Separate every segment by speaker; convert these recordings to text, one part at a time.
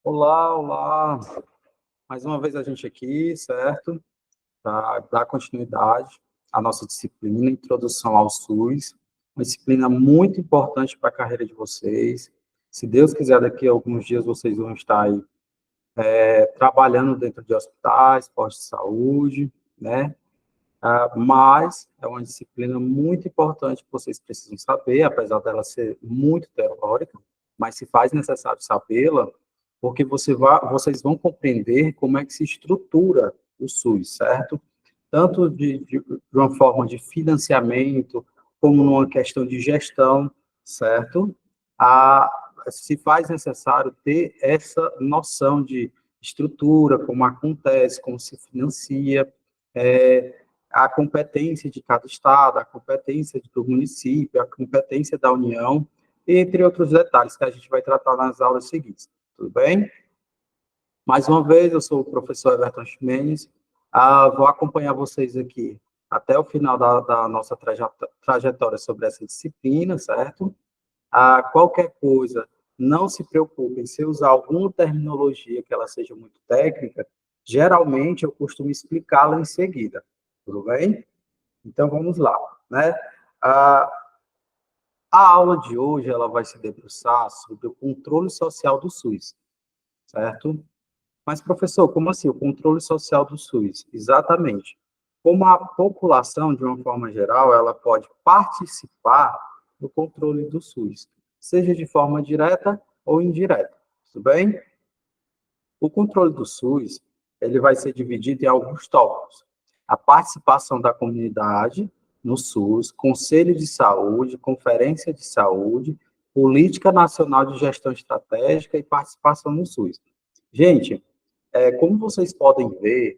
Speaker 1: Olá, olá. Mais uma vez a gente aqui, certo? Para dar continuidade à nossa disciplina Introdução ao SUS, uma disciplina muito importante para a carreira de vocês. Se Deus quiser, daqui a alguns dias vocês vão estar aí trabalhando dentro de hospitais, postos de saúde, né? Mas é uma disciplina muito importante que vocês precisam saber, apesar dela ser muito teórica, mas se faz necessário sabê-la, porque vocês vão compreender como é que se estrutura o SUS, certo? Tanto de uma forma de financiamento, como numa questão de gestão, certo? A, Se faz necessário ter essa noção de estrutura, como acontece, como se financia, a competência de cada estado, a competência do município, a competência da União, entre outros detalhes que a gente vai tratar nas aulas seguintes. Tudo bem? Mais uma vez, eu sou o professor Everton Ximenes, vou acompanhar vocês aqui até o final da nossa trajetória sobre essa disciplina, certo? Qualquer coisa, não se preocupem se usar alguma terminologia que ela seja muito técnica, geralmente eu costumo explicá-la em seguida, tudo bem? Então, vamos lá, né? A, a aula de hoje, ela vai se debruçar sobre o controle social do SUS, certo? Mas, professor, como assim, o controle social do SUS? Exatamente. Como a população, de uma forma geral, ela pode participar do controle do SUS, seja de forma direta ou indireta, tudo bem? O controle do SUS, ele vai ser dividido em alguns tópicos. A participação da comunidade no SUS, Conselho de Saúde, Conferência de Saúde, Política Nacional de Gestão Estratégica e participação no SUS. Gente, como vocês podem ver,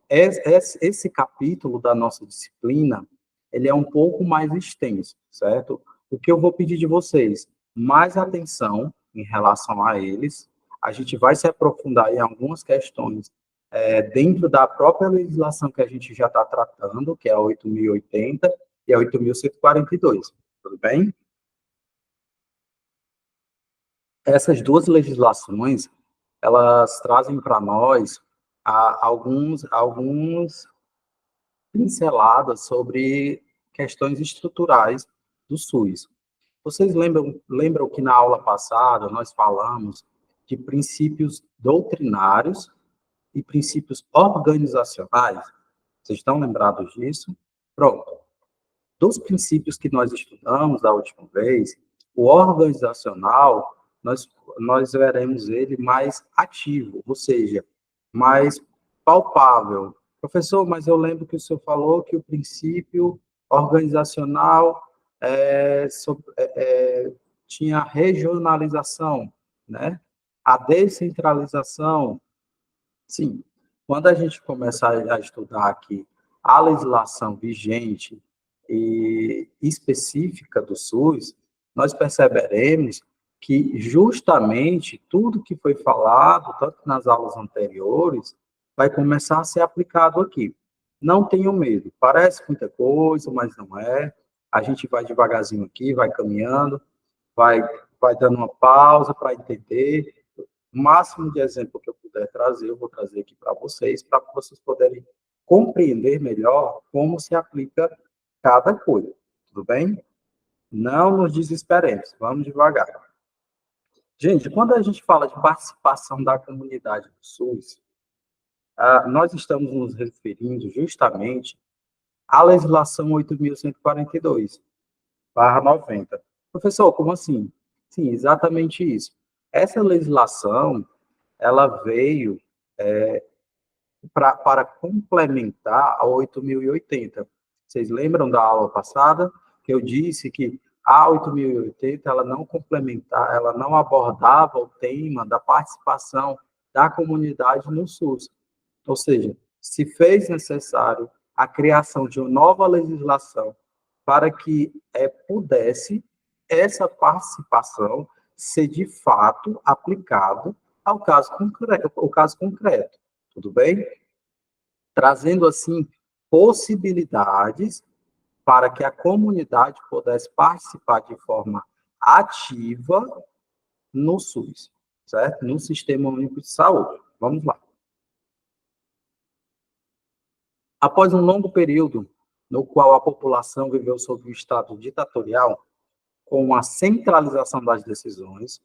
Speaker 1: esse capítulo da nossa disciplina, ele é um pouco mais extenso, certo? O que eu vou pedir de vocês? Mais atenção em relação a eles. A gente vai se aprofundar em algumas questões dentro da própria legislação que a gente já está tratando, que é a 8.080 e a 8.142, tudo bem? Essas duas legislações, elas trazem para nós alguns pinceladas sobre questões estruturais do SUS. Vocês lembram que na aula passada nós falamos de princípios doutrinários e princípios organizacionais? Vocês estão lembrados disso? Pronto. Dos princípios que nós estudamos da última vez, o organizacional, nós veremos ele mais ativo, ou seja, mais palpável. Professor, mas eu lembro que o senhor falou que o princípio organizacional tinha regionalização, né? A descentralização. Sim, quando a gente começa a estudar aqui a legislação vigente e específica do SUS, nós perceberemos que justamente tudo que foi falado, tanto nas aulas anteriores, vai começar a ser aplicado aqui. Não tenham medo, parece muita coisa, mas não é. A gente vai devagarzinho aqui, vai caminhando, vai, vai dando uma pausa para entender. O máximo de exemplo que eu puder trazer, eu vou trazer aqui para vocês poderem compreender melhor como se aplica cada coisa. Tudo bem? Não nos desesperemos, vamos devagar. Gente, quando a gente fala de participação da comunidade do SUS, nós estamos nos referindo justamente à legislação 8.142/90. Professor, como assim? Sim, exatamente isso. Essa legislação, ela veio para complementar a 8.080. Vocês lembram da aula passada que eu disse que a 8.080 ela não complementava, ela não abordava o tema da participação da comunidade no SUS. Ou seja, se fez necessário a criação de uma nova legislação para que pudesse essa participação ser de fato aplicado ao caso concreto. Tudo bem? Trazendo, assim, possibilidades para que a comunidade pudesse participar de forma ativa no SUS, certo? No Sistema Único de Saúde. Vamos lá. Após um longo período no qual a população viveu sob o estado ditatorial, com a centralização das decisões,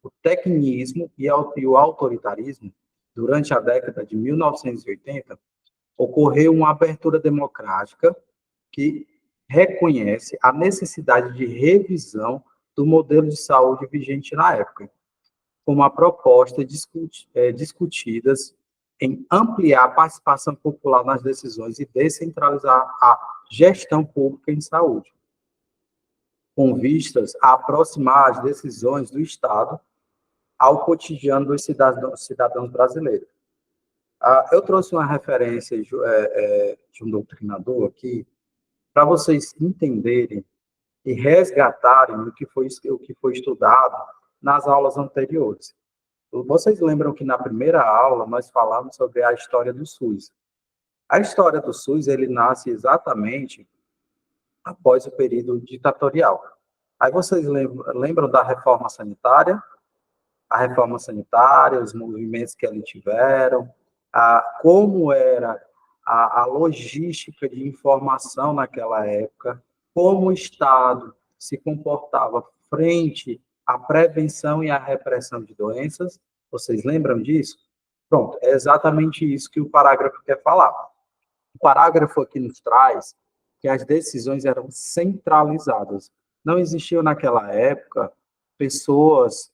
Speaker 1: o tecnismo e o autoritarismo, durante a década de 1980, ocorreu uma abertura democrática que reconhece a necessidade de revisão do modelo de saúde vigente na época, com uma proposta discutidas em ampliar a participação popular nas decisões e descentralizar a gestão pública em saúde, com vistas a aproximar as decisões do Estado ao cotidiano dos cidadãos brasileiros. Eu trouxe uma referência de um doutrinador aqui, para vocês entenderem e resgatarem o que foi estudado nas aulas anteriores. Vocês lembram que na primeira aula nós falamos sobre a história do SUS. A história do SUS, ele nasce exatamente após o período ditatorial. Aí vocês lembram da reforma sanitária? A reforma sanitária, os movimentos que ali tiveram, como era a logística de informação naquela época, como o Estado se comportava frente à prevenção e à repressão de doenças. Vocês lembram disso? Pronto, é exatamente isso que o parágrafo quer falar. O parágrafo aqui nos traz que as decisões eram centralizadas. Não existiam naquela época pessoas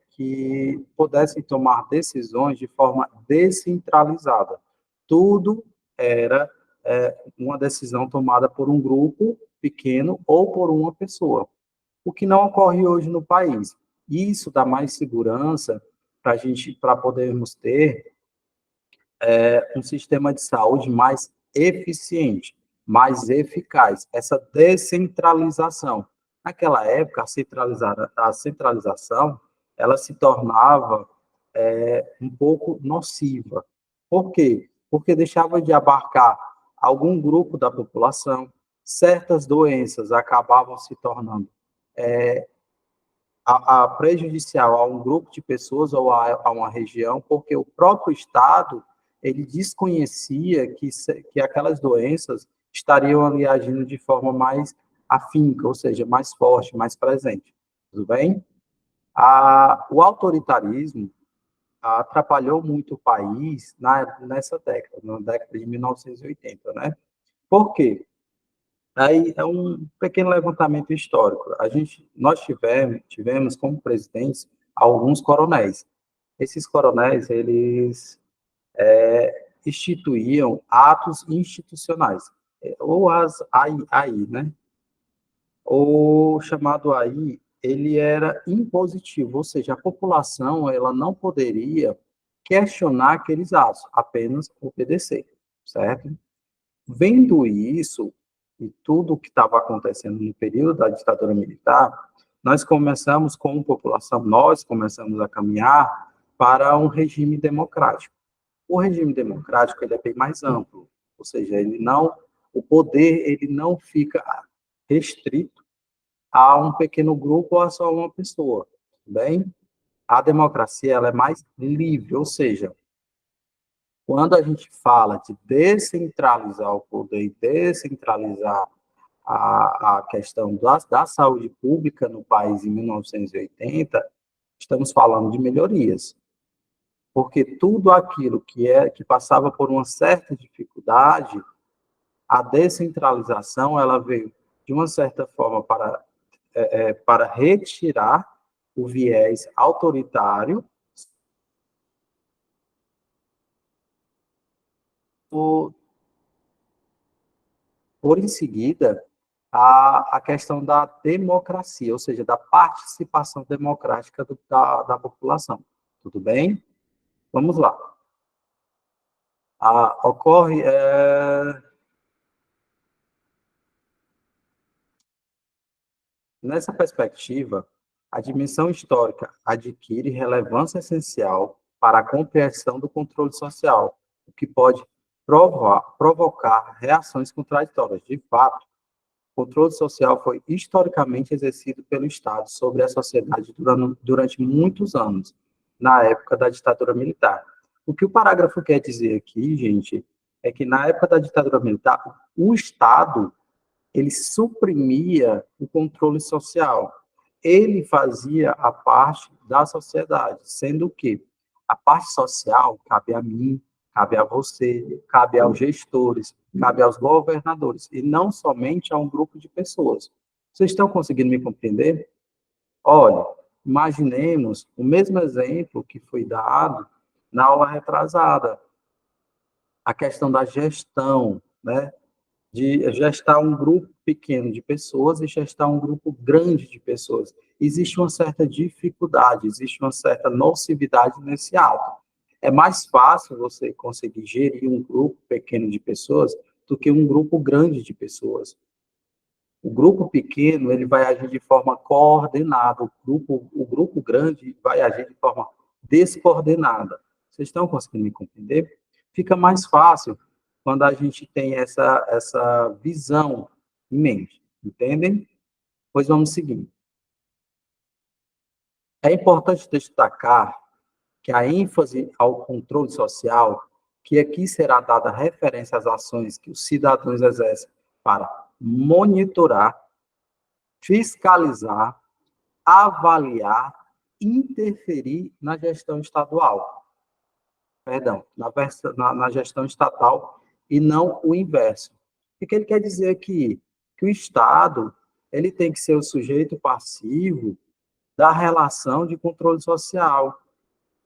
Speaker 1: que pudessem tomar decisões de forma descentralizada. Tudo era uma decisão tomada por um grupo pequeno ou por uma pessoa, o que não ocorre hoje no país. Isso dá mais segurança para podermos ter um sistema de saúde mais eficiente, mais eficaz, essa descentralização. Naquela época, a centralização ela se tornava um pouco nociva. Por quê? Porque deixava de abarcar algum grupo da população, certas doenças acabavam se tornando prejudicial a um grupo de pessoas ou a uma região, porque o próprio Estado ele desconhecia que aquelas doenças estariam ali agindo de forma mais afinca, ou seja, mais forte, mais presente. Tudo bem? O autoritarismo atrapalhou muito o país nessa década, na década de 1980, né? Por quê? Aí é um pequeno levantamento histórico. Nós tivemos como presidentes alguns coronéis. Esses coronéis, eles instituíam atos institucionais, ou as AI, né? O chamado AI, ele era impositivo, ou seja, a população ela não poderia questionar aqueles atos, apenas obedecer, certo? Vendo isso, e tudo o que estava acontecendo no período da ditadura militar, nós começamos a caminhar para um regime democrático. O regime democrático ele é bem mais amplo, ou seja, o poder ele não fica restrito a um pequeno grupo ou a só uma pessoa, bem? A democracia ela é mais livre, ou seja, quando a gente fala de descentralizar o poder e descentralizar a questão da saúde pública no país em 1980, estamos falando de melhorias. Porque tudo aquilo que passava por uma certa dificuldade, a descentralização ela veio, de uma certa forma, para retirar o viés autoritário por em seguida, a questão da democracia, ou seja, da participação democrática da população. Tudo bem? Vamos lá. Ocorre... Nessa perspectiva, a dimensão histórica adquire relevância essencial para a compreensão do controle social, o que pode provocar reações contraditórias. De fato, o controle social foi historicamente exercido pelo Estado sobre a sociedade durante muitos anos. na época da ditadura militar. O que o parágrafo quer dizer aqui, gente, é que na época da ditadura militar, o Estado, ele suprimia o controle social. Ele fazia a parte da sociedade, sendo que a parte social cabe a mim, cabe a você, cabe aos gestores, cabe aos governadores, e não somente a um grupo de pessoas. Vocês estão conseguindo me compreender? Olha, imaginemos o mesmo exemplo que foi dado na aula retrasada, a questão da gestão, né? De gestar um grupo pequeno de pessoas e gestar um grupo grande de pessoas. Existe uma certa dificuldade, existe uma certa nocividade nesse ato. É mais fácil você conseguir gerir um grupo pequeno de pessoas do que um grupo grande de pessoas. O grupo pequeno, ele vai agir de forma coordenada, o grupo grande vai agir de forma descoordenada. Vocês estão conseguindo me compreender? Fica mais fácil quando a gente tem essa visão em mente, entendem? Pois vamos seguir. É importante destacar que a ênfase ao controle social, que aqui será dada referência às ações que os cidadãos exercem para monitorar, fiscalizar, avaliar, interferir na gestão estadual. Perdão, na gestão estatal e não o inverso. O que ele quer dizer aqui? Que o Estado ele tem que ser o sujeito passivo da relação de controle social.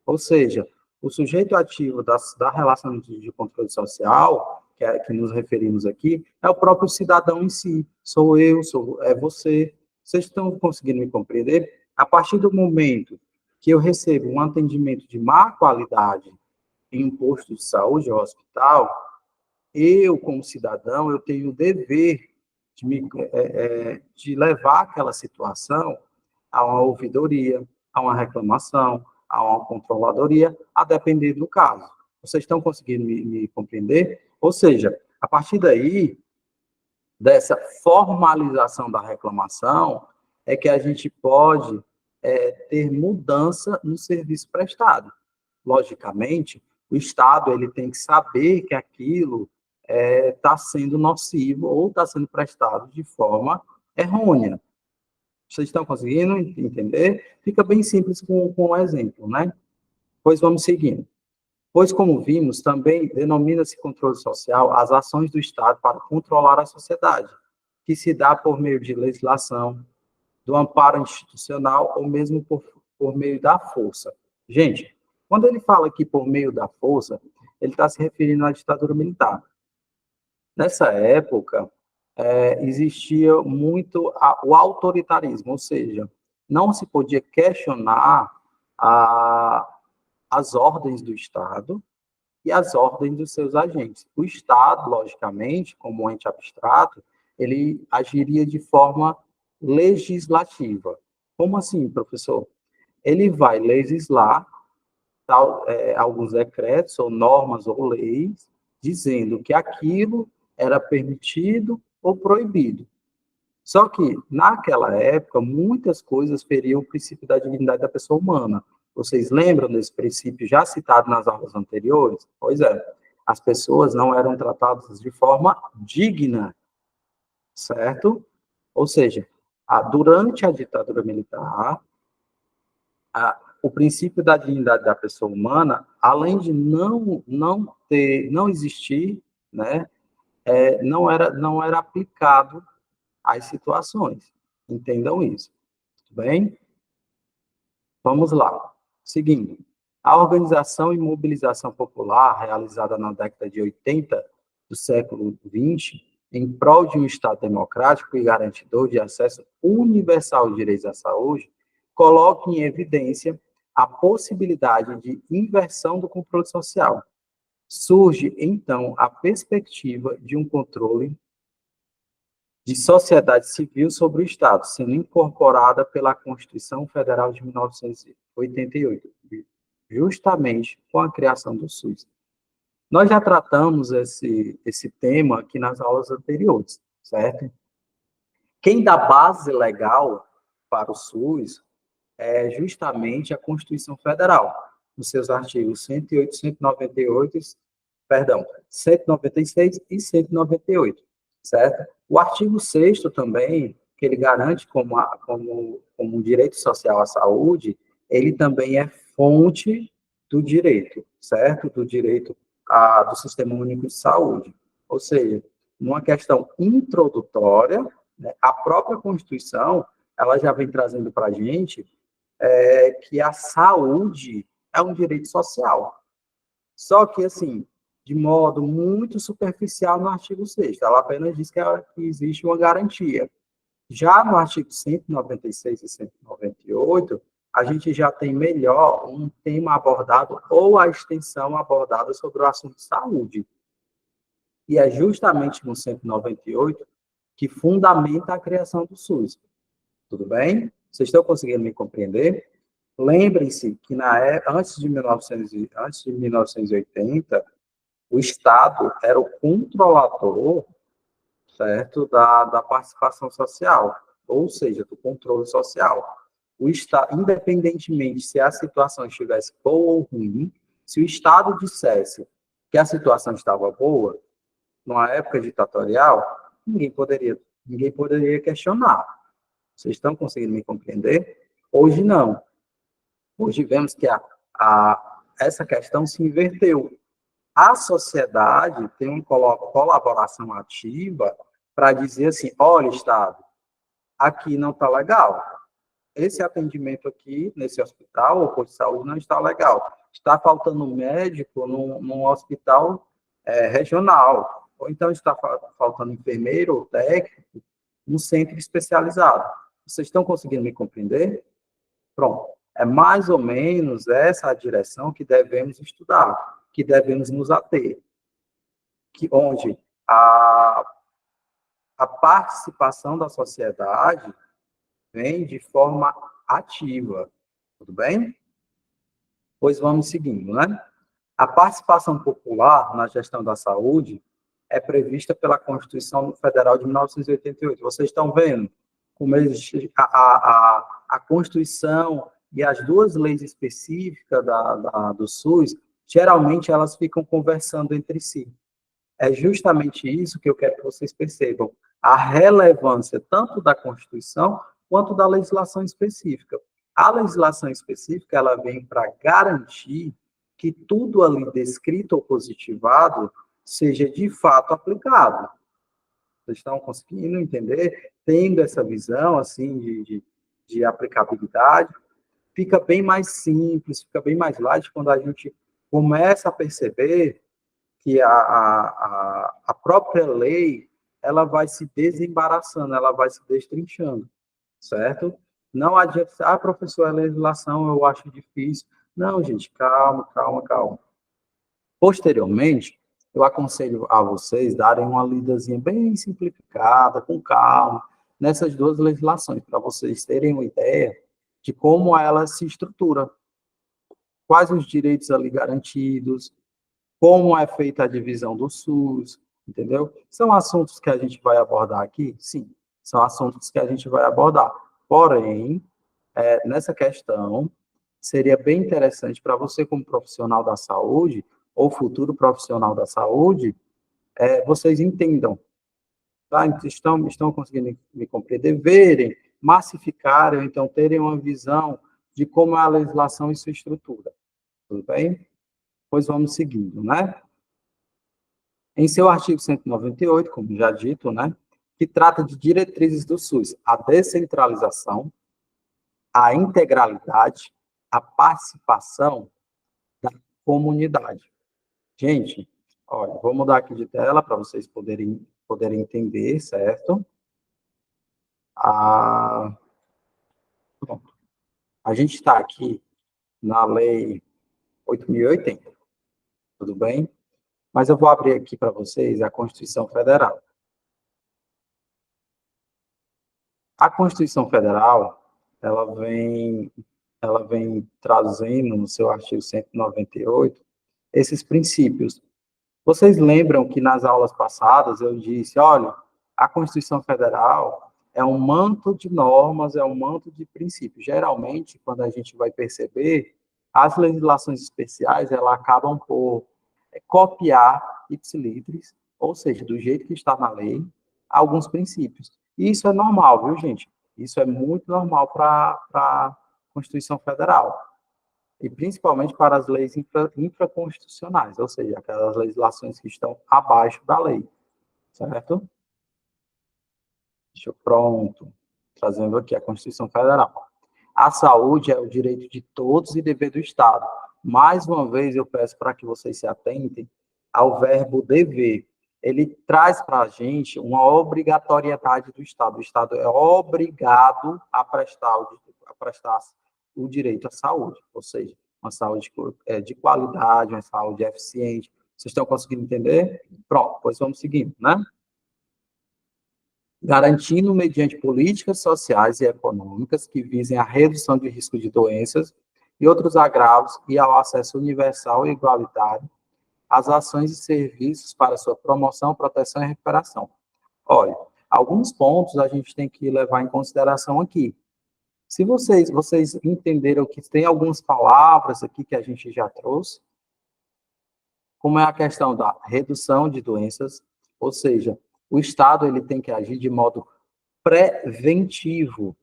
Speaker 1: Ou seja, o sujeito ativo da relação de controle social, que nos referimos aqui, é o próprio cidadão em si. Sou eu, é você. Vocês estão conseguindo me compreender? A partir do momento que eu recebo um atendimento de má qualidade em um posto de saúde ou hospital, eu, como cidadão, eu tenho o dever de levar aquela situação a uma ouvidoria, a uma reclamação, a uma controladoria, a depender do caso. Vocês estão conseguindo me compreender? Ou seja, a partir daí, dessa formalização da reclamação, é que a gente pode ter mudança no serviço prestado. Logicamente, o Estado ele tem que saber que aquilo está sendo nocivo ou está sendo prestado de forma errônea. Vocês estão conseguindo entender? Fica bem simples com o exemplo, né? Pois vamos seguindo. Pois, como vimos, também denomina-se controle social as ações do Estado para controlar a sociedade, que se dá por meio de legislação, do amparo institucional ou mesmo por meio da força. Gente, quando ele fala aqui por meio da força, ele está se referindo à ditadura militar. Nessa época, existia muito o autoritarismo, ou seja, não se podia questionar as ordens do Estado e as ordens dos seus agentes. O Estado, logicamente, como um ente abstrato, ele agiria de forma legislativa. Como assim, professor? Ele vai legislar alguns decretos ou normas ou leis dizendo que aquilo era permitido ou proibido. Só que, naquela época, muitas coisas feriam o princípio da dignidade da pessoa humana. Vocês lembram desse princípio já citado nas aulas anteriores? Pois é, as pessoas não eram tratadas de forma digna, certo? Ou seja, durante a ditadura militar, o princípio da dignidade da pessoa humana, além de não existir, né, não era aplicado às situações. Entendam isso. Tudo bem? Vamos lá. Seguindo. A organização e mobilização popular, realizada na década de 80 do século XX, em prol de um Estado democrático e garantidor de acesso universal de direitos à saúde, coloca em evidência a possibilidade de inversão do controle social. Surge, então, a perspectiva de um controle de sociedade civil sobre o Estado, sendo incorporada pela Constituição Federal de 1988, justamente com a criação do SUS. Nós já tratamos esse tema aqui nas aulas anteriores, certo? Quem dá base legal para o SUS é justamente a Constituição Federal, nos seus artigos 108, 198, perdão, 196 e 198, certo? O artigo 6º também, que ele garante como um direito social à saúde, ele também é fonte do direito, certo? Do direito do Sistema Único de Saúde. Ou seja, numa questão introdutória, né, a própria Constituição, ela já vem trazendo para a gente que a saúde é um direito social. Só que, assim, de modo muito superficial no artigo 6º, ela apenas diz que existe uma garantia. Já no artigo 196 e 198, a gente já tem melhor um tema abordado ou a extensão abordada sobre o assunto de saúde. E é justamente no 198 que fundamenta a criação do SUS. Tudo bem? Vocês estão conseguindo me compreender? Lembrem-se que antes de 1980, o Estado era o controlador, certo, da participação social, ou seja, do controle social. O Estado, independentemente se a situação estivesse boa ou ruim, se o Estado dissesse que a situação estava boa, numa época ditatorial, ninguém poderia questionar. Vocês estão conseguindo me compreender? Hoje não. Hoje vemos que essa questão se inverteu. A sociedade tem uma colaboração ativa para dizer assim, olha, Estado, aqui não está legal. Esse atendimento aqui, nesse hospital ou posto de saúde, não está legal. Está faltando um médico num hospital regional. Ou então está faltando enfermeiro ou técnico num centro especializado. Vocês estão conseguindo me compreender? Pronto. É mais ou menos essa a direção que devemos estudar, que devemos nos ater. Onde a participação da sociedade vem de forma ativa. Tudo bem? Pois vamos seguindo, né? A participação popular na gestão da saúde é prevista pela Constituição Federal de 1988. Vocês estão vendo como a Constituição e as duas leis específicas do SUS, geralmente elas ficam conversando entre si. É justamente isso que eu quero que vocês percebam, a relevância tanto da Constituição quanto da legislação específica. A legislação específica, ela vem para garantir que tudo ali descrito ou positivado seja de fato aplicado. Vocês estão conseguindo entender? Tendo essa visão, assim, de aplicabilidade, fica bem mais simples, fica bem mais light quando a gente começa a perceber que a própria lei, ela vai se desembaraçando, ela vai se destrinchando, certo? Não adianta, professor, a legislação eu acho difícil. Não, gente, calma, calma, calma. Posteriormente, eu aconselho a vocês darem uma lidazinha bem simplificada, com calma, nessas duas legislações, para vocês terem uma ideia de como ela se estrutura, quais os direitos ali garantidos, como é feita a divisão do SUS, entendeu? São assuntos que a gente vai abordar aqui? Sim, são assuntos que a gente vai abordar. Porém, nessa questão, seria bem interessante para você, como profissional da saúde, ou futuro profissional da saúde, vocês entendam, tá? Estão conseguindo me compreender, verem, massificarem, então terem uma visão de como é a legislação e sua estrutura. Tudo bem? Pois vamos seguindo, né? Em seu artigo 198, como já dito, né, que trata de diretrizes do SUS, a descentralização, a integralidade, a participação da comunidade. Gente, olha, vou mudar aqui de tela para vocês poderem entender, certo? Pronto. A gente está aqui na Lei 8.080, tudo bem? Mas eu vou abrir aqui para vocês a Constituição Federal. A Constituição Federal, ela vem trazendo no seu artigo 198 esses princípios. Vocês lembram que nas aulas passadas eu disse, olha, a Constituição Federal, é um manto de normas, é um manto de princípios. Geralmente, quando a gente vai perceber, as legislações especiais, elas acabam por copiar ipsilitris, ou seja, do jeito que está na lei, alguns princípios. E isso é normal, viu, gente? Isso é muito normal para a Constituição Federal. E principalmente para as leis infraconstitucionais, ou seja, aquelas legislações que estão abaixo da lei, certo? Pronto. Trazendo aqui a Constituição Federal. A saúde é o direito de todos e dever do Estado. Mais uma vez, eu peço para que vocês se atentem ao verbo dever. Ele traz para a gente uma obrigatoriedade do Estado. O Estado é obrigado a prestar o direito à saúde, ou seja, uma saúde de qualidade, uma saúde eficiente. Vocês estão conseguindo entender? Pronto, pois vamos seguindo, né? Garantindo mediante políticas sociais e econômicas que visem a redução de risco de doenças e outros agravos e ao acesso universal e igualitário às ações e serviços para sua promoção, proteção e recuperação. Olha, alguns pontos a gente tem que levar em consideração aqui. Se vocês entenderam que tem algumas palavras aqui que a gente já trouxe, como é a questão da redução de doenças, ou seja, o Estado ele tem que agir de modo preventivo,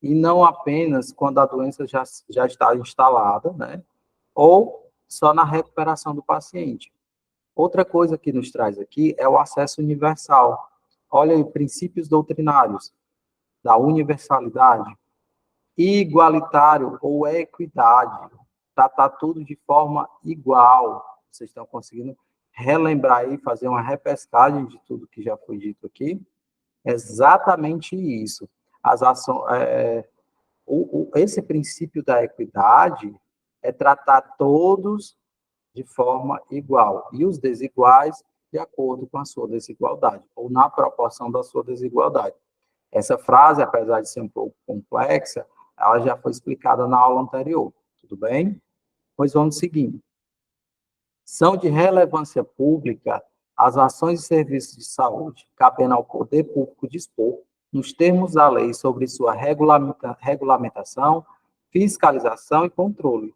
Speaker 1: e não apenas quando a doença já está instalada, né? Ou só na recuperação do paciente. Outra coisa que nos traz aqui é o acesso universal. Olha aí, princípios doutrinários da universalidade, igualitário ou equidade, tratar tudo de forma igual. Vocês estão conseguindo relembrar aí, fazer uma repescagem de tudo que já foi dito aqui? Exatamente isso. As ações, esse princípio da equidade é tratar todos de forma igual e os desiguais de acordo com a sua desigualdade, ou na proporção da sua desigualdade. Essa frase, apesar de ser um pouco complexa, ela já foi explicada na aula anterior, tudo bem? Pois vamos seguindo. São de relevância pública as ações e serviços de saúde, cabendo ao poder público dispor, nos termos da lei, sobre sua regulamentação, fiscalização e controle,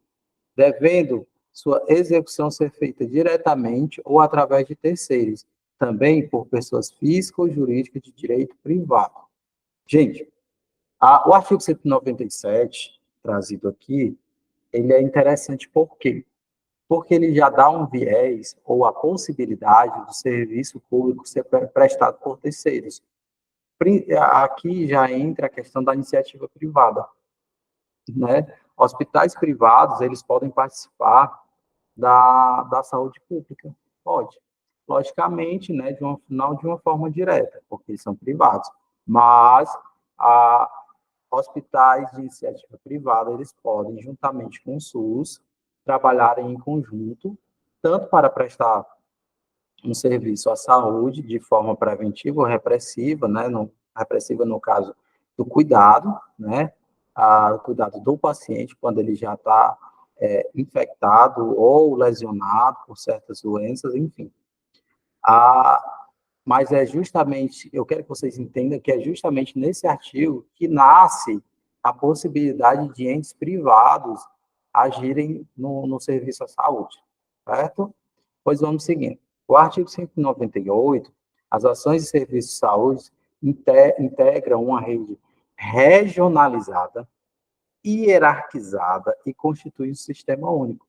Speaker 1: devendo sua execução ser feita diretamente ou através de terceiros, também por pessoas físicas ou jurídicas de direito privado. Gente, o artigo 197, trazido aqui, ele é interessante por quê? Porque ele já dá um viés ou a possibilidade do serviço público ser prestado por terceiros. Aqui já entra a questão da iniciativa privada, né? Hospitais privados, eles podem participar da saúde pública, pode. Logicamente, né, não de uma forma direta, porque eles são privados, mas hospitais de iniciativa privada, eles podem, juntamente com o SUS, trabalharem em conjunto, tanto para prestar um serviço à saúde de forma preventiva ou repressiva, né, repressiva no caso do cuidado, né, o cuidado do paciente quando ele já está infectado ou lesionado por certas doenças, enfim. Mas é justamente, eu quero que vocês entendam que é justamente nesse artigo que nasce a possibilidade de entes privados agirem no serviço à saúde, certo? Pois vamos seguindo. O artigo 198, as ações e serviços de saúde integram uma rede regionalizada, hierarquizada e constitui um sistema único,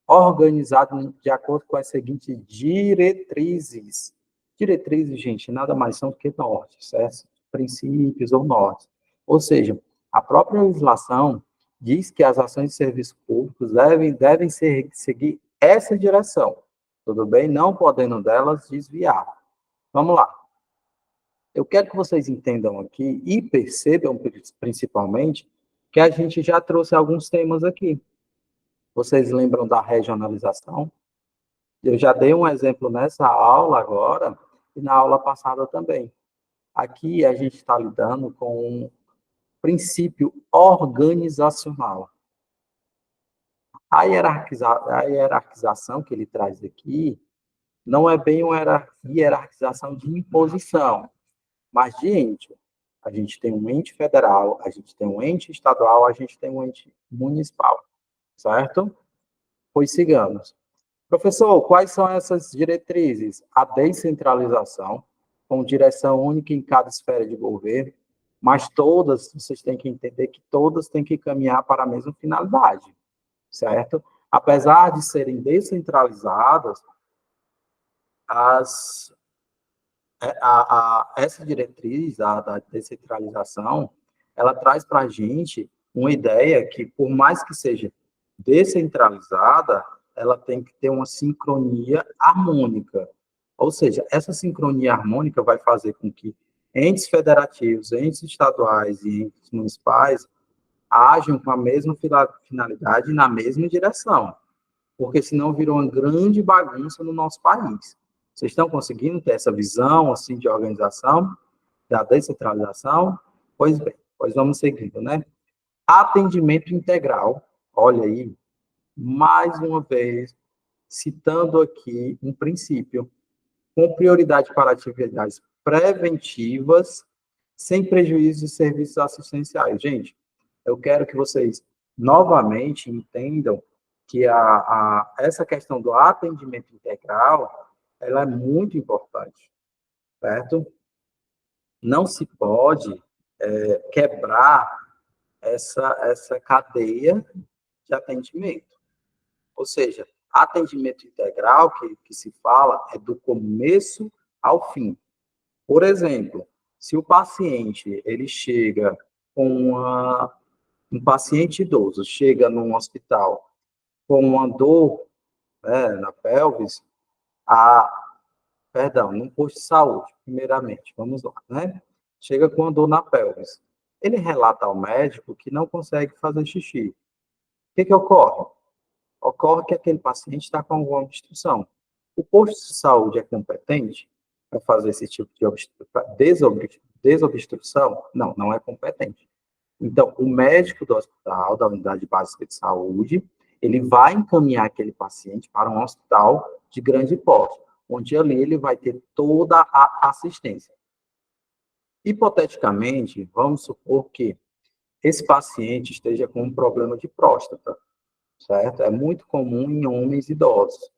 Speaker 1: organizado de acordo com as seguintes diretrizes. Diretrizes, gente, nada mais são do que nortes, certo? Princípios ou nortes. Ou seja, a própria legislação diz que as ações de serviços públicos devem seguir essa direção, tudo bem? Não podendo delas desviar. Vamos lá. Eu quero que vocês entendam aqui e percebam, principalmente, que a gente já trouxe alguns temas aqui. Vocês lembram da regionalização? Eu já dei um exemplo nessa aula agora e na aula passada também. Aqui a gente está lidando com um princípio organizacional. A hierarquização que ele traz aqui não é bem uma hierarquização de imposição, mas, gente, A gente tem um ente federal, a gente tem um ente estadual, a gente tem um ente municipal, certo? Pois sigamos. Professor, quais são essas diretrizes? A descentralização, com direção única em cada esfera de governo, mas todas, vocês têm que entender que todas têm que caminhar para a mesma finalidade, certo? Apesar de serem descentralizadas, as, essa diretriz, da descentralização, ela traz para a gente uma ideia que, por mais que seja descentralizada, ela tem que ter uma sincronia harmônica. Ou seja, essa sincronia harmônica vai fazer com que entes federativos, entes estaduais e entes municipais ajam com a mesma finalidade e na mesma direção, porque senão virou uma grande bagunça no nosso país. Vocês estão conseguindo ter essa visão assim de organização, da descentralização? Pois bem, pois vamos seguindo, né? Atendimento integral, olha aí, mais uma vez, citando aqui um princípio, com prioridade para atividades preventivas, sem prejuízo de serviços assistenciais. Gente, eu quero que vocês novamente entendam que essa questão do atendimento integral, ela é muito importante, certo? Não se pode quebrar essa cadeia de atendimento. Ou seja, atendimento integral, que se fala, é do começo ao fim. Por exemplo, se o paciente, ele chega com um paciente idoso, chega num hospital com uma dor, né, na pelvis, perdão, num posto de saúde, primeiramente, vamos lá, né? Chega com uma dor na pelvis. Ele relata ao médico que não consegue fazer xixi. O que ocorre? Ocorre que aquele paciente está com alguma obstrução. O posto de saúde é competente para fazer esse tipo de desobstrução? Não, não é competente. Então, o médico do hospital, da unidade básica de saúde, ele vai encaminhar aquele paciente para um hospital de grande porte, onde ali ele vai ter toda a assistência. Hipoteticamente, vamos supor que esse paciente esteja com um problema de próstata, certo? É muito comum em homens idosos.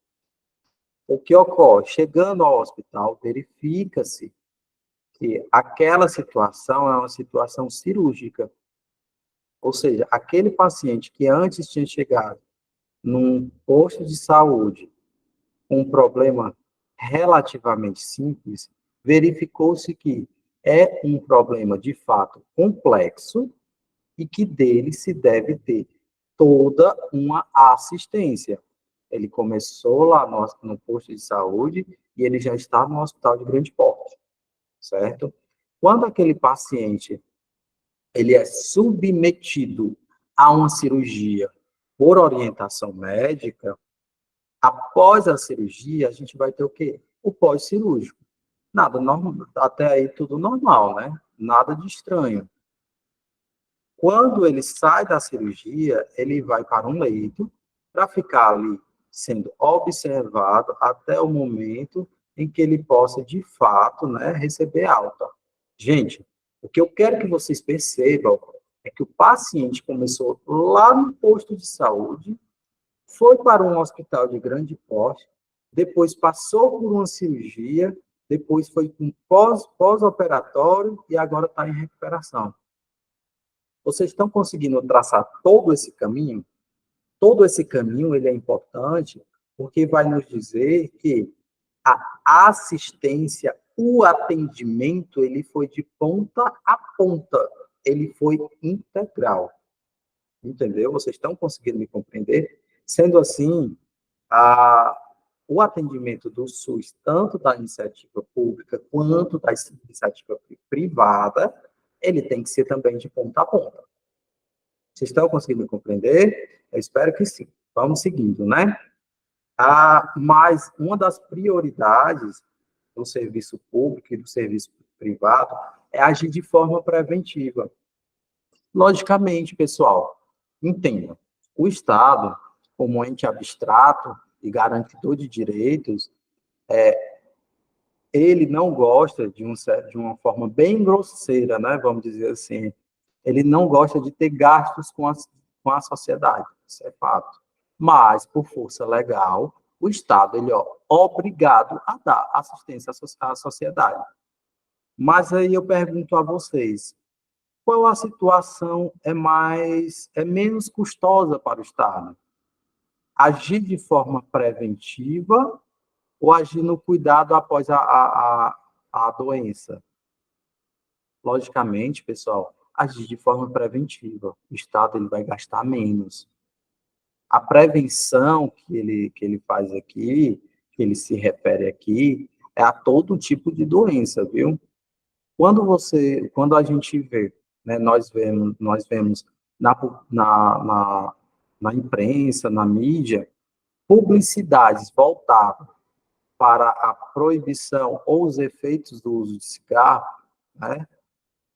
Speaker 1: O que ocorre? Chegando ao hospital, verifica-se que aquela situação é uma situação cirúrgica. Ou seja, aquele paciente que antes tinha chegado num posto de saúde com um problema relativamente simples, verificou-se que é um problema de fato complexo e que dele se deve ter toda uma assistência. Ele começou lá no posto de saúde e ele já está no hospital de grande porte, certo? Quando aquele paciente ele é submetido a uma cirurgia por orientação médica, após a cirurgia, a gente vai ter o quê? O pós-cirúrgico. Nada normal, até aí tudo normal, né? Nada de estranho. Quando ele sai da cirurgia, ele vai para um leito para ficar ali sendo observado até o momento em que ele possa, de fato, né, receber alta. Gente, o que eu quero que vocês percebam é que o paciente começou lá no posto de saúde, foi para um hospital de grande porte, depois passou por uma cirurgia, depois foi com pós-operatório e agora está em recuperação. Vocês estão conseguindo traçar todo esse caminho? Todo esse caminho ele é importante porque vai nos dizer que a assistência, o atendimento, ele foi de ponta a ponta, ele foi integral. Entendeu? Vocês estão conseguindo me compreender? Sendo assim, o atendimento do SUS, tanto da iniciativa pública quanto da iniciativa privada, ele tem que ser também de ponta a ponta. Vocês estão conseguindo me compreender? Eu espero que sim. Vamos seguindo, né? Mas uma das prioridades do serviço público e do serviço privado é agir de forma preventiva. Logicamente, pessoal, entenda, o Estado, como ente abstrato e garantidor de direitos, ele não gosta de uma forma bem grosseira, né? Vamos dizer assim, ele não gosta de ter gastos com a sociedade, isso é fato. Mas, por força legal, o Estado ele é obrigado a dar assistência à sociedade. Mas aí eu pergunto a vocês, qual a situação é menos custosa para o Estado? Agir de forma preventiva ou agir no cuidado após a doença? Logicamente, pessoal, agir de forma preventiva. O Estado ele vai gastar menos. A prevenção que ele faz aqui, que ele se refere aqui, é a todo tipo de doença, viu? Quando a gente vê, né, nós vemos na, na, na imprensa, na mídia, publicidades voltadas para a proibição ou os efeitos do uso de cigarro, né?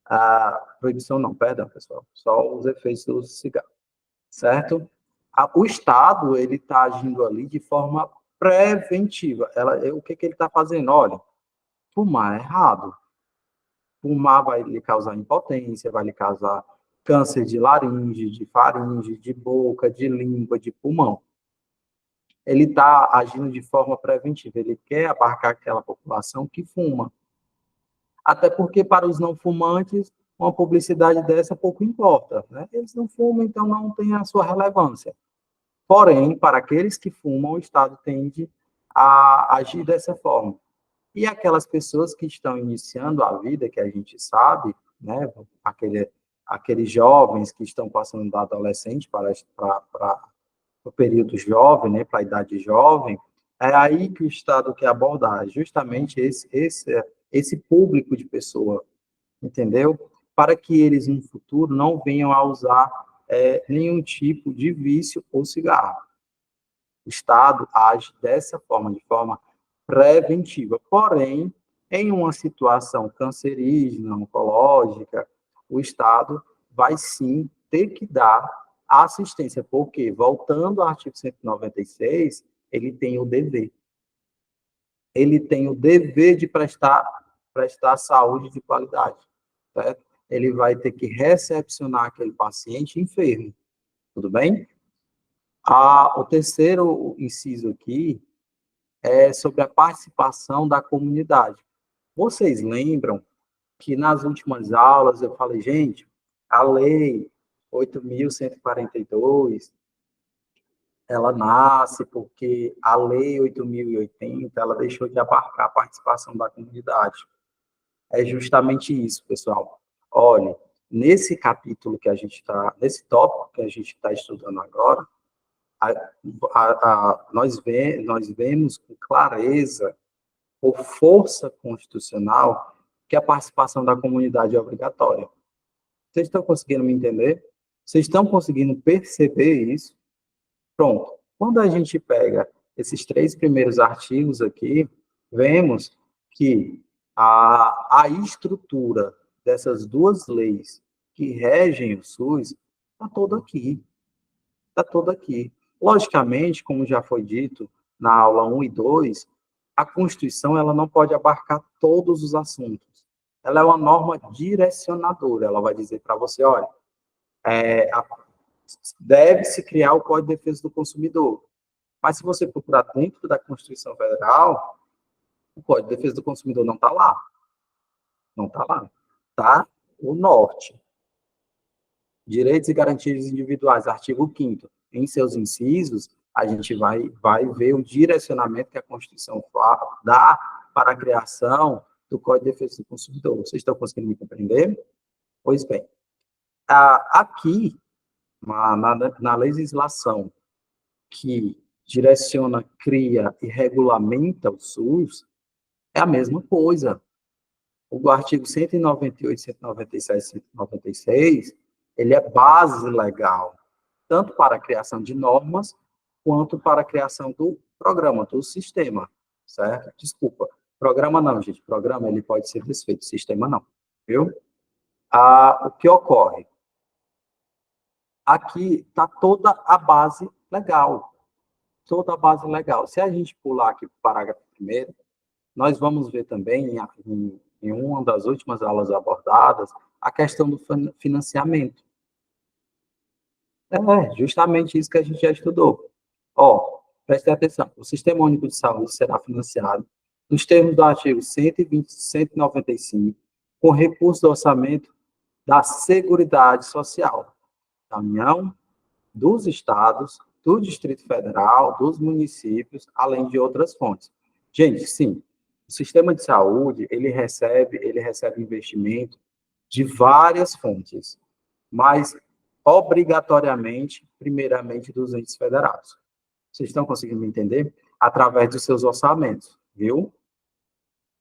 Speaker 1: A proibição não, perdão, pessoal, só os efeitos do uso de cigarro, certo? O Estado, ele está agindo ali de forma preventiva. O que, que ele está fazendo? Olha, fumar é errado. Fumar vai lhe causar impotência, vai lhe causar câncer de laringe, de faringe, de boca, de língua, de pulmão. Ele está agindo de forma preventiva, ele quer abarcar aquela população que fuma. Até porque, para os não fumantes, uma publicidade dessa pouco importa. Né? Eles não fumam, então não tem a sua relevância. Porém, para aqueles que fumam, o Estado tende a agir dessa forma. E aquelas pessoas que estão iniciando a vida, que a gente sabe, né, aqueles jovens que estão passando da adolescente para o período jovem, né, para a idade jovem, é aí que o Estado quer abordar, justamente esse público de pessoa, entendeu? Para que eles, no futuro, não venham a usar nenhum tipo de vício ou cigarro. O Estado age dessa forma, de forma preventiva. Porém, em uma situação cancerígena, oncológica, o Estado vai sim ter que dar assistência, porque, voltando ao artigo 196, ele tem o dever. Ele tem o dever de prestar saúde de qualidade, certo? Ele vai ter que recepcionar aquele paciente enfermo, tudo bem? O terceiro inciso aqui é sobre a participação da comunidade. Vocês lembram que nas últimas aulas eu falei, gente, a lei 8.142, ela nasce porque a lei 8.080, ela deixou de abarcar a participação da comunidade. É justamente isso, pessoal. Olha, nesse capítulo que a gente está, nesse tópico que a gente está estudando agora, nós vemos com clareza, por força constitucional, que a participação da comunidade é obrigatória. Vocês estão conseguindo me entender? Vocês estão conseguindo perceber isso? Pronto. Quando a gente pega esses três primeiros artigos aqui, vemos que a estrutura dessas duas leis que regem o SUS está toda aqui. Está toda aqui. Logicamente, como já foi dito na aula 1 e 2, a Constituição ela não pode abarcar todos os assuntos. Ela é uma norma direcionadora. Ela vai dizer para você, olha, deve-se criar o Código de Defesa do Consumidor. Mas se você procurar dentro da Constituição Federal, o Código de Defesa do Consumidor não está lá. Não está lá. Está o norte. Direitos e garantias individuais, artigo 5º. Em seus incisos, a gente vai ver o direcionamento que a Constituição dá para a criação do Código de Defesa do Consumidor. Vocês estão conseguindo me compreender? Pois bem, aqui, na legislação que direciona, cria e regulamenta o SUS, é a mesma coisa. O artigo 198, 197, 196, ele é base legal, tanto para a criação de normas, quanto para a criação do programa, do sistema, certo? Desculpa, programa não, gente. Programa, ele pode ser desfeito, sistema não, viu? O que ocorre? Aqui está toda a base legal, toda a base legal. Se a gente pular aqui para o parágrafo primeiro, nós vamos ver também, em uma das últimas aulas abordadas, a questão do financiamento. É justamente isso que a gente já estudou. Ó, preste atenção, o Sistema Único de Saúde será financiado, nos termos do artigo 120 e 195, com recursos do orçamento da Seguridade Social, da União, dos estados, do Distrito Federal, dos municípios, além de outras fontes. Gente, sim, o sistema de saúde, ele recebe investimento de várias fontes, mas obrigatoriamente, primeiramente, dos entes federados. Vocês estão conseguindo me entender? Através dos seus orçamentos, viu?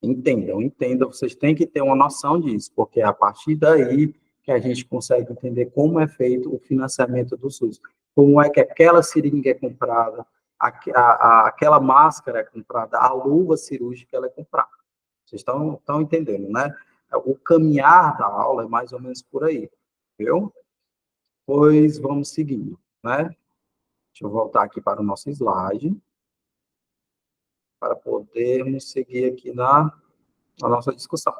Speaker 1: Entendam, vocês têm que ter uma noção disso, porque é a partir daí que a gente consegue entender como é feito o financiamento do SUS. Como é que aquela seringa é comprada, aquela máscara é comprada, a luva cirúrgica ela é comprada. Vocês estão entendendo, né? O caminhar da aula é mais ou menos por aí, viu? Pois vamos seguindo, né? Deixa eu voltar aqui para o nosso slide, para podermos seguir aqui na nossa discussão.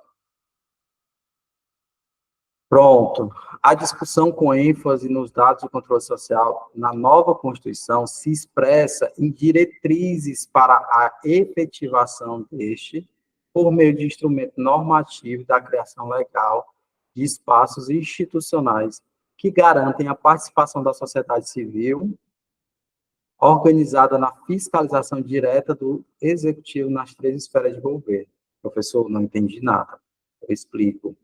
Speaker 1: Pronto. A discussão com ênfase nos dados do controle social na nova Constituição se expressa em diretrizes para a efetivação deste por meio de instrumento normativo da criação legal de espaços institucionais que garantem a participação da sociedade civil organizada na fiscalização direta do executivo nas três esferas de governo. Professor, não entendi nada. Eu explico.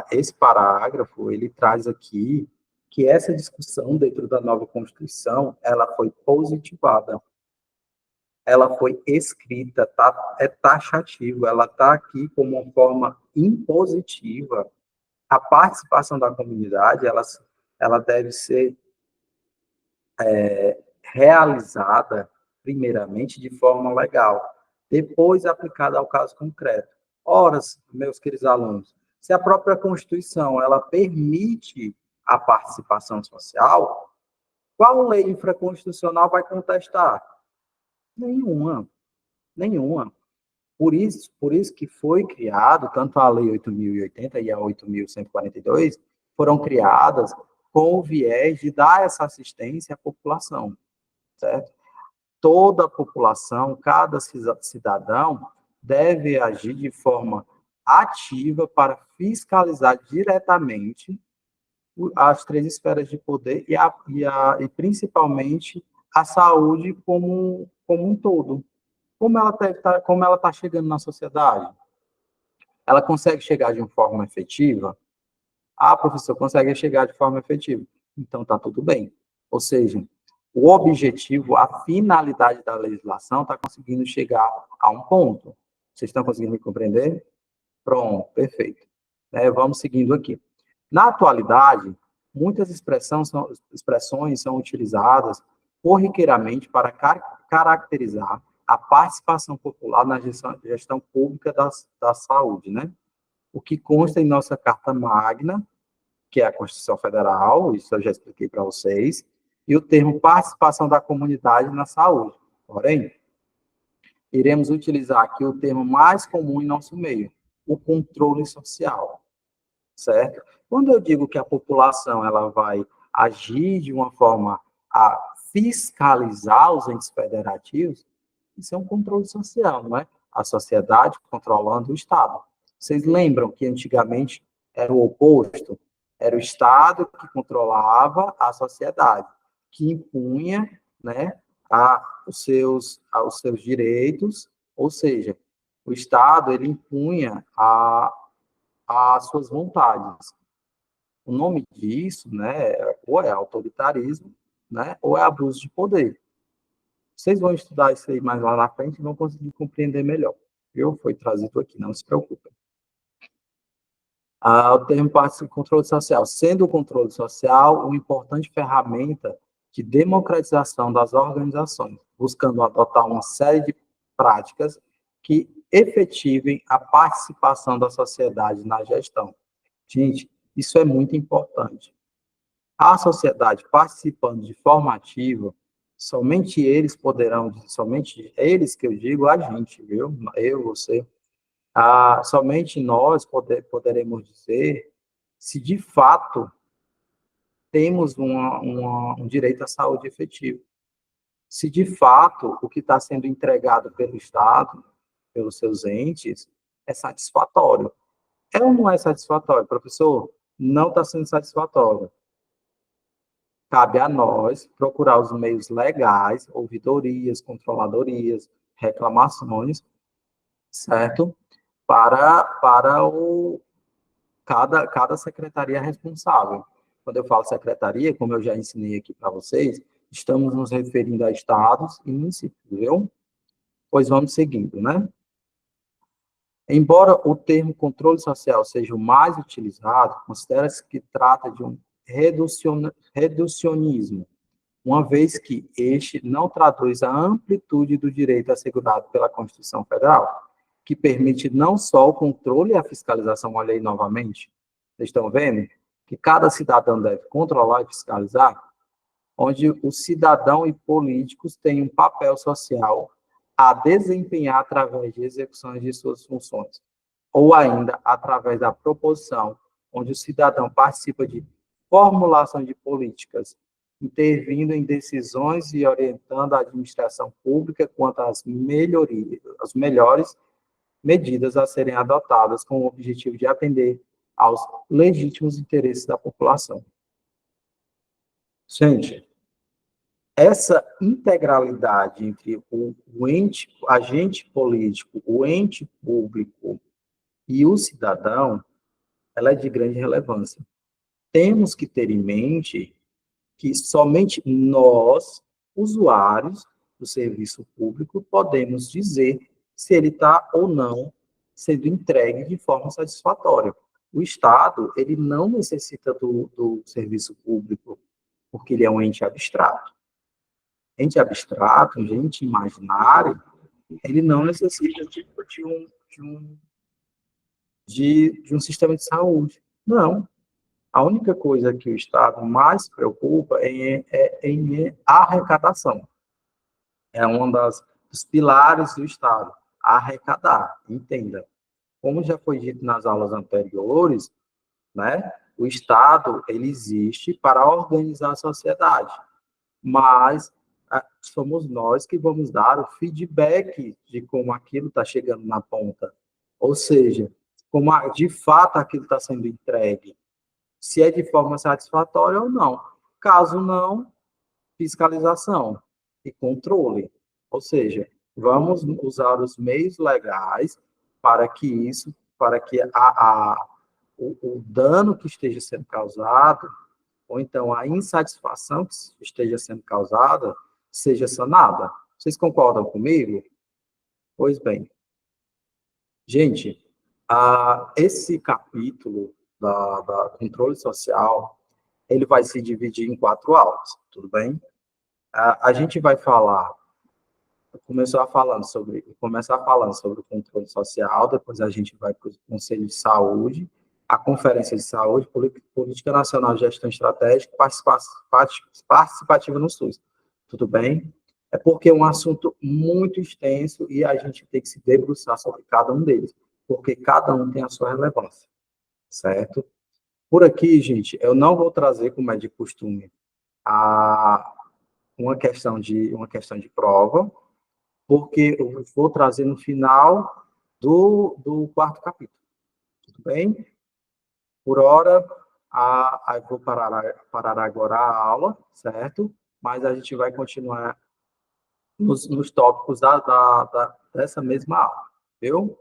Speaker 1: Esse parágrafo, ele traz aqui que essa discussão dentro da nova Constituição, ela foi positivada, ela foi escrita, é taxativo, ela está aqui como uma forma impositiva. A participação da comunidade, ela deve ser realizada, primeiramente, de forma legal, depois aplicada ao caso concreto. Ora, meus queridos alunos, se a própria Constituição ela permite a participação social, qual lei infraconstitucional vai contestar? Nenhuma, nenhuma. Por isso que foi criado, tanto a Lei 8.080 e a 8.142, foram criadas com o viés de dar essa assistência à população, certo? Toda a população, cada cidadão, deve agir de forma ativa para fiscalizar diretamente as três esferas de poder e principalmente a saúde como um todo. Como ela está chegando na sociedade? Ela consegue chegar de uma forma efetiva? Ah, professor, consegue chegar de forma efetiva. Então, está tudo bem. Ou seja, o objetivo, a finalidade da legislação está conseguindo chegar a um ponto. Vocês estão conseguindo me compreender? Pronto, perfeito. Vamos seguindo aqui. Na atualidade, muitas expressões são utilizadas corriqueiramente para caracterizar a participação popular na gestão pública da saúde, né? O que consta em nossa Carta Magna, que é a Constituição Federal, isso eu já expliquei para vocês, e o termo participação da comunidade na saúde. Porém, iremos utilizar aqui o termo mais comum em nosso meio, o controle social, certo? Quando eu digo que a população ela vai agir de uma forma a fiscalizar os entes federativos, isso é um controle social, não é? A sociedade controlando o Estado. Vocês lembram que antigamente era o oposto? Era o Estado que controlava a sociedade, que impunha, né, os seus direitos, ou seja, o Estado ele impunha as suas vontades. O nome disso, né, ou é autoritarismo, né, ou é abuso de poder. Vocês vão estudar isso aí mais lá na frente e vão conseguir compreender melhor. Viu? Foi trazido aqui, não se preocupem. O termo participação e controle social. Sendo o controle social uma importante ferramenta de democratização das organizações, buscando adotar uma série de práticas que efetivem a participação da sociedade na gestão. Gente, isso é muito importante. A sociedade participando de forma ativa, Somente eles poderão, somente eles que eu digo, a gente, viu? Eu, você. Somente nós poderemos dizer se de fato temos um direito à saúde efetivo. Se de fato o que está sendo entregado pelo Estado, pelos seus entes, é satisfatório. É ou não é satisfatório, professor? Não está sendo satisfatório. Cabe a nós procurar os meios legais, ouvidorias, controladorias, reclamações, certo? Para cada secretaria responsável. Quando eu falo secretaria, como eu já ensinei aqui para vocês, estamos nos referindo a estados e municípios, viu? Pois vamos seguindo, né? Embora o termo controle social seja o mais utilizado, considera-se que trata de um reducionismo, uma vez que este não traduz a amplitude do direito assegurado pela Constituição Federal, que permite não só o controle e a fiscalização, olha aí novamente, vocês estão vendo? Que cada cidadão deve controlar e fiscalizar, onde o cidadão e políticos têm um papel social a desempenhar através de execuções de suas funções, ou ainda através da proposição, onde o cidadão participa de formulação de políticas, intervindo em decisões e orientando a administração pública quanto às melhorias, as melhores medidas a serem adotadas com o objetivo de atender aos legítimos interesses da população. Gente, essa integralidade entre o ente, agente político, o ente público e o cidadão, ela é de grande relevância. Temos que ter em mente que somente nós, usuários do serviço público, podemos dizer se ele está ou não sendo entregue de forma satisfatória. O Estado, ele não necessita do serviço público, porque ele é um ente abstrato. Ente abstrato, um ente imaginário, ele não necessita de um sistema de saúde. Não. A única coisa que o Estado mais se preocupa é em arrecadação. É um dos pilares do Estado, arrecadar, entenda. Como já foi dito nas aulas anteriores, né, o Estado ele existe para organizar a sociedade, mas somos nós que vamos dar o feedback de como aquilo está chegando na ponta. Ou seja, como de fato aquilo está sendo entregue, se é de forma satisfatória ou não. Caso não, fiscalização e controle. Ou seja, vamos usar os meios legais para que isso, para que o dano que esteja sendo causado, ou então a insatisfação que esteja sendo causada, seja sanada. Vocês concordam comigo? Pois bem. Gente, esse capítulo da controle social, ele vai se dividir em 4 aulas, tudo bem? A gente vai começar falando sobre o controle social, depois a gente vai para o Conselho de Saúde, a Conferência de Saúde, Política Nacional de Gestão Estratégica Participativa no SUS, tudo bem? É porque é um assunto muito extenso e a gente tem que se debruçar sobre cada um deles, porque cada um tem a sua relevância, certo? Por aqui, gente, eu não vou trazer, como é de costume, uma questão de prova, porque eu vou trazer no final do 4º capítulo, tudo bem? Por hora, eu vou parar agora a aula, certo? Mas a gente vai continuar nos tópicos dessa mesma aula, viu?